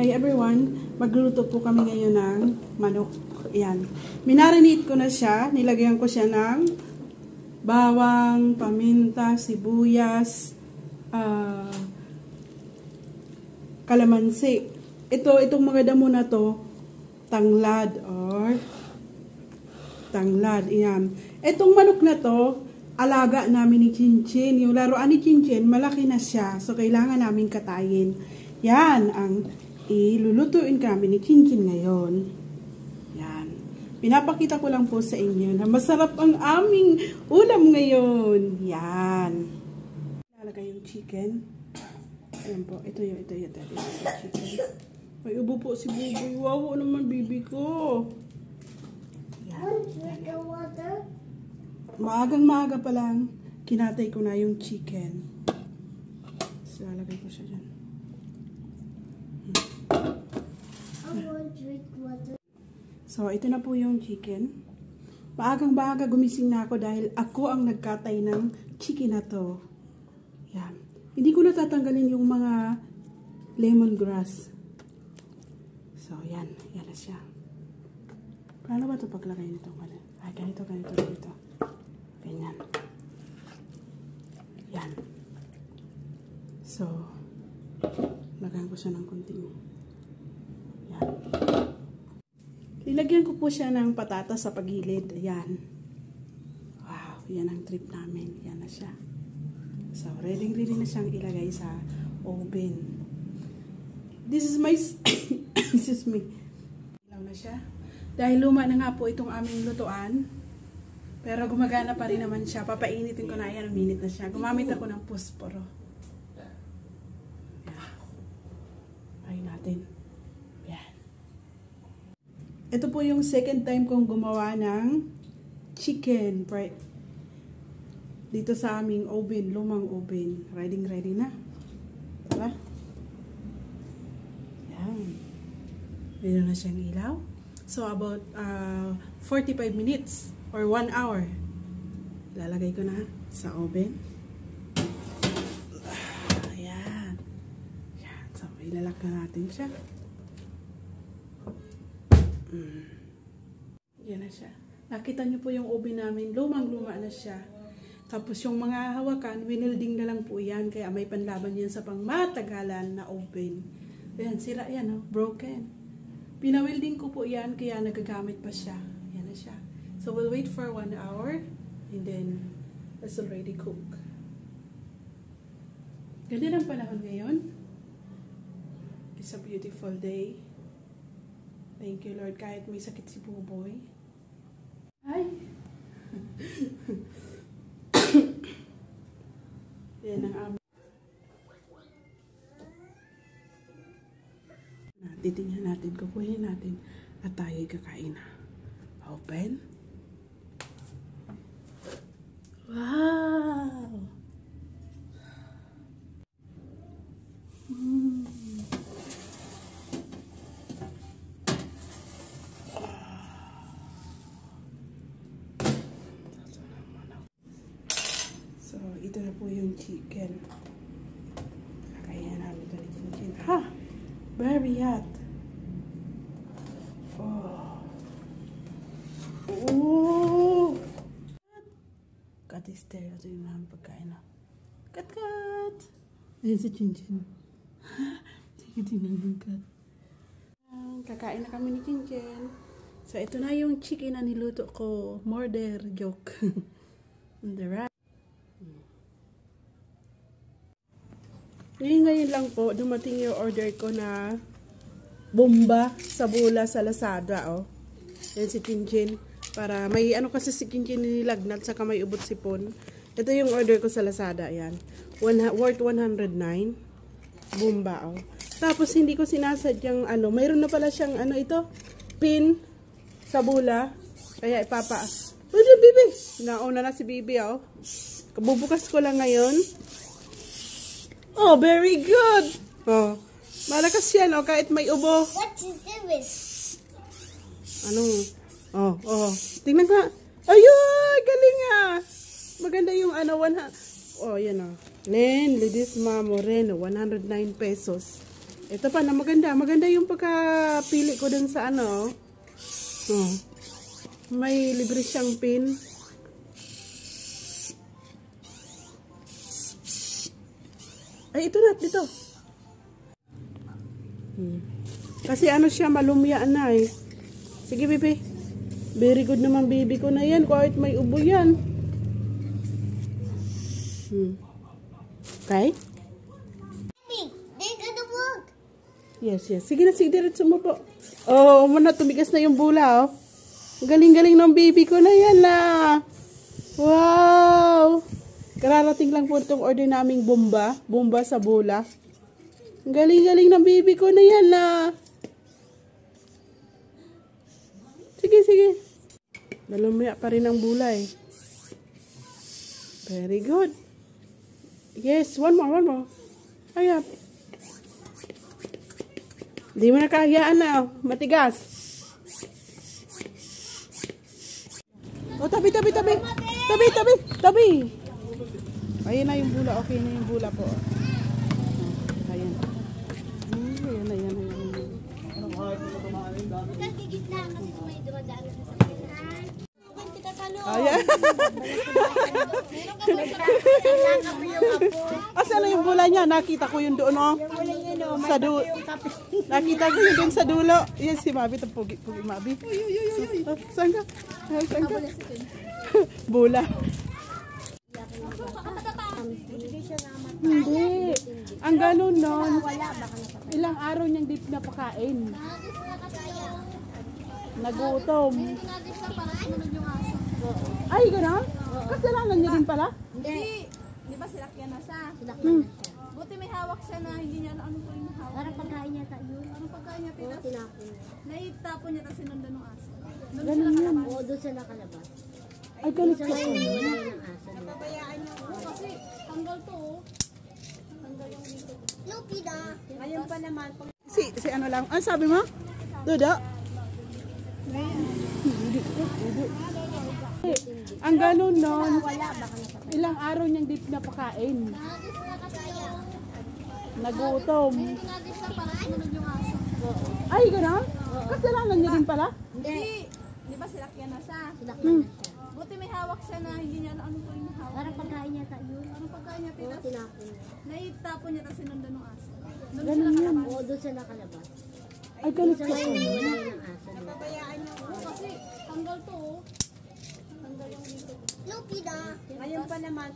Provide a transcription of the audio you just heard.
Hi everyone! Magluluto po kami ngayon ng manok. Ayan. Minarinate ko na siya. Nilagyan ko siya ng bawang, paminta, sibuyas, kalamansi. Itong mga damo na to, tanglad. Ayan. Itong manok na to, alaga namin ni Chinchin. Yung laruan ni Chinchin, malaki na siya. So, kailangan namin katayin. Yan ang ilulutuin kami ni Chinchin ngayon. Yan. Pinapakita ko lang po sa inyo na masarap ang aming ulam ngayon. Yan. Lalagay yung chicken. Ayan po. Ito yung chicken. May ubo po si Buboy. Wow naman bibi ko. Yan. Maagang-maaga pa lang, kinatay ko na yung chicken. So, lalagay ko siya dyan. So, ito na po yung chicken. Maagang-maaga gumising na ako dahil ako ang nagkatay ng chicken na to. Yan. Hindi ko na tatanggalin yung mga lemongrass. So, yan. Yan na siya. Paano ba ito paglagay nito? Ay, ganito. Ganyan. Yan. So, lagyan ko siya ng konting. Yan. Ilagyan ko po siya ng patatas sa paggilid. Ayan. Wow. Yan ang trip namin. Yan na siya. So, ready na siyang ilagay sa oven. This is my... Excuse me. Ilaw na siya. Dahil luma na nga po itong aming lutuan. Pero gumagana pa rin naman siya. Papainitin ko na. Ayan, minute na siya. Gumamit ako ng posporo. Ayan natin. Yan. Ito po yung second time kong gumawa ng chicken. Dito sa aming oven. Lumang oven. Ready na. Tara. Yan. Meron na siyang ilaw. So, about 45 minutes or 1 hour. Lalagay ko na sa oven. Ayan. Ayan. So, ilalak na natin siya. Yan na siya. Nakita nyo po yung oven namin. Lumang-luma na siya. Tapos yung mga hawakan, winilding na lang po yan. Kaya may panlaban yan sa pangmatagalan na oven. Ayan, sira yan. Oh, broken. Pinawilding ko po yan. Kaya nagagamit pa siya. Yan na siya. So, we'll wait for 1 hour. And then, it's already cooked. Ganyan ang panahon ngayon. It's a beautiful day. Thank you, Lord. Kahit may sakit si Buboy. Ay! Yan ang aming. Titingnan natin, kukuhin natin at tayo'y kakain na. Open. Wow! So, ito na po yung chicken. Kakain namin ito ni chicken. Ha! Very hot. Oh! Cut is there. Ito yung mga pagkain na. Cut! Ayan si Chinchin. Sige, tinagin cut. Kakain na kami ni Chinchin. So, ito na yung chicken na niluto ko. Murder joke. On the right. Ngayon lang po, dumating yung order ko na bomba sa bula sa Lazada, oh. Yan si Chinchin. Para may ano kasi si Chinchin nilagnat saka may ubot sipon. Ito yung order ko sa Lazada, yan. Worth 109. Bomba, oh. Tapos hindi ko sinasadyang ano, mayroon na pala siyang ano ito, pin sa bula. Kaya ipapa. Ano, Bibi? Nauna na si Bibi, oh. Kabubukas ko lang ngayon. Oh, very good. Oh, malakas yan, oh, kahit may ubo. What is this? Ano? Oh. Tingnan ko. Ayun, galing ah. Maganda yung ano, oh, yan oh. Len, Ledesma Moreno, 109 pesos. Ito pa na maganda. Maganda yung pagkapili ko dun sa ano. Oh. May libre siyang pin. Ay, ito na. Dito. Kasi ano siya, malumyaan na eh. Sige, bebe. Very good naman, baby ko na yan. Kahit may ubo yan. Okay? Yes, yes. Sige na, sige. Diretso mo po. Oh, muna. Tumigas na yung bula, oh. Galing-galing ng baby ko na yan, ah. Wow! Kararating lang po itong order naming bomba. Bomba sa bola. Galing-galing ng baby ko na yan, ah. Sige, sige. Nalumya pa rin ang bula, eh. Very good. Yes, one more. Hayap. Di mo na kahiyaan na, oh. Matigas. Oh, tabi. Ayan na yung bula. Okay na yung bula po. Ayan. Ayan. Ayan. Asa na yung bula niya? Nakita ko yun doon, oh. Sa dulo. Nakita ko yun doon sa dulo. Yan si Mabi. Ito pugi Mabi. Saan ka? Bula. Hindi. Ang ganun nun. Ilang araw niyang di pinapakain. Nagutom. Ay, gano'n? Kasalanan niya din pala? Hindi. Di ba silakyan na siya? Buti may hawak siya na hindi niya ano po yung hawak. Parang pagkain niya tayo. Anong pagkain niya, Pitas? Tinapon. Naitapon niya tapos sinundan ng aso. Ganun yan. Oo, doon siya nakalabas. Ay, ganun Sa siya. ngayon, wala ng aso. Kasi tanggal to, oh. Tanggal yung dito. Lupida. Ngayon pa naman. Si ano lang. Ano sabi mo? Dudo? Ang ganun nun. Ilang araw niyang di pinapakain. Nagutom. Tinagis siya para sinunod yung aso. Ay, gano'n? Kasalanan niya din pala? Hindi. Di ba silakyan na siya? Tinapon na siya. Buti may hawak siya na hindi niya ano po yung hawak. Parang pagkain niya tayo. Anong pagkain niya, Pitas? Tinapon. Naitapon niya tapos sinundan ng aso. Ganun yan. Oo, doon siya nakalabas. Ay, ganun Sa siya. ngayon, wala ng aso. Kasi tanggal to, oh. Tanggal yung dito. Lupida. Ngayon pa naman.